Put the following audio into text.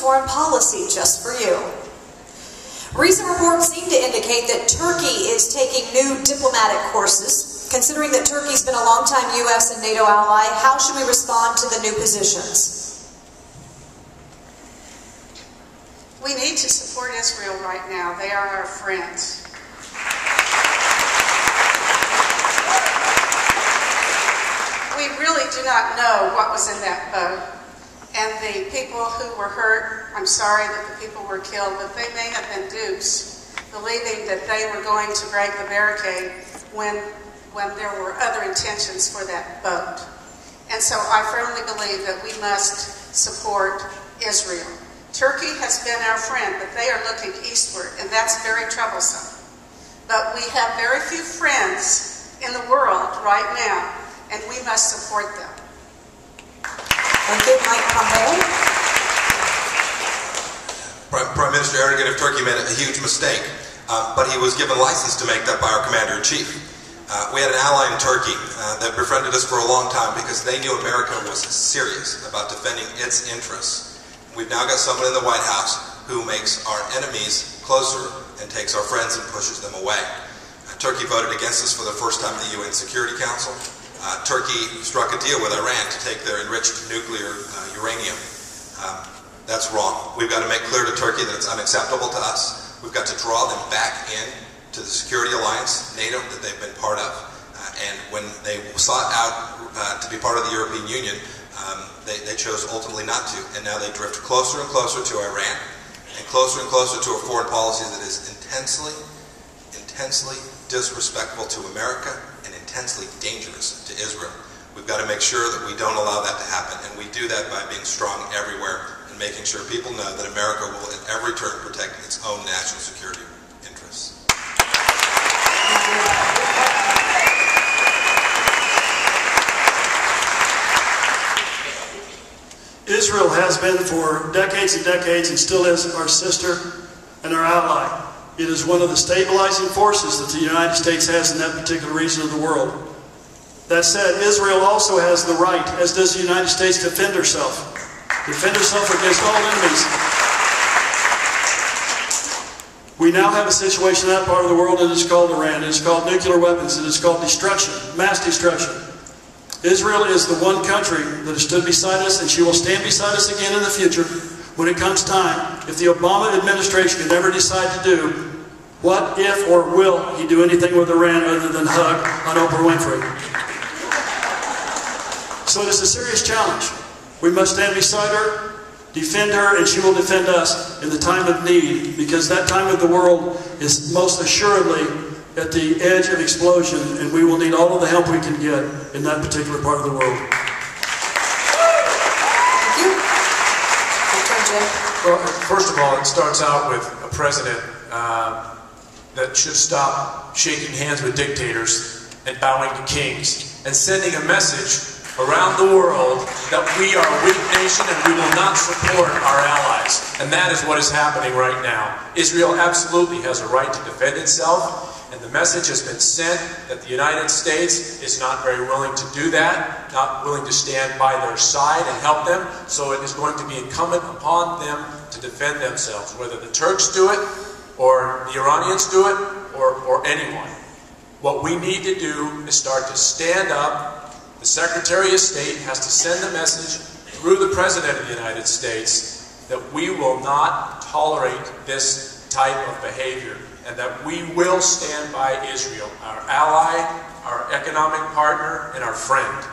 foreign policy just for you. Recent reports seem to indicate that Turkey is taking new diplomatic courses. Considering that Turkey's been a longtime U.S. and NATO ally, how should we respond to the new positions? We need to support Israel right now. They are our friends. We really do not know what was in that boat. And the people who were hurt, I'm sorry that the people were killed, but they may have been dupes, believing that they were going to break the barricade when there were other intentions for that boat. And so I firmly believe that we must support Israel. Turkey has been our friend, but they are looking eastward, and that's very troublesome. But we have very few friends in the world right now, and we must support them. Thank you, Mike Pompeo. Prime Minister Erdogan of Turkey made a huge mistake, but he was given license to make that by our Commander-in-Chief. We had an ally in Turkey that befriended us for a long time because they knew America was serious about defending its interests. We've now got someone in the White House who makes our enemies closer and takes our friends and pushes them away. Turkey voted against us for the first time in the UN Security Council. Turkey struck a deal with Iran to take their enriched nuclear uranium. That's wrong. We've got to make clear to Turkey that it's unacceptable to us. We've got to draw them back in to the security alliance, NATO, that they've been part of. And when they sought out to be part of the European Union, they chose ultimately not to. And now they drift closer and closer to Iran and closer to a foreign policy that is intensely disrespectful to America and intensely dangerous to Israel. We've got to make sure that we don't allow that to happen, and we do that by being strong everywhere and making sure people know that America will at every turn protect its own national security interests. Israel has been for decades and decades, and still is, our sister and our ally. It is one of the stabilizing forces that the United States has in that particular region of the world. That said, Israel also has the right, as does the United States, to defend herself. Defend herself against all enemies. We now have a situation in that part of the world that is called Iran. It is called nuclear weapons. It is called destruction, mass destruction. Israel is the one country that has stood beside us, and she will stand beside us again in the future when it comes time. If the Obama administration can ever decide to do, what if or will he do anything with Iran other than hug on Oprah Winfrey? So it is a serious challenge. We must stand beside her, defend her, and she will defend us in the time of need, because that time of the world is most assuredly at the edge of explosion, and we will need all of the help we can get in that particular part of the world. Thank you. Well, first of all, it starts out with a president that should stop shaking hands with dictators and bowing to kings, and sending a message around the world that we are a weak nation and we will not support our allies. And that is what is happening right now. Israel absolutely has a right to defend itself, and the message has been sent that the United States is not very willing to do that, not willing to stand by their side and help them, so it is going to be incumbent upon them to defend themselves, whether the Turks do it, or the Iranians do it, or anyone. What we need to do is start to stand up. The Secretary of State has to send a message through the President of the United States that we will not tolerate this type of behavior, and that we will stand by Israel, our ally, our economic partner, and our friend.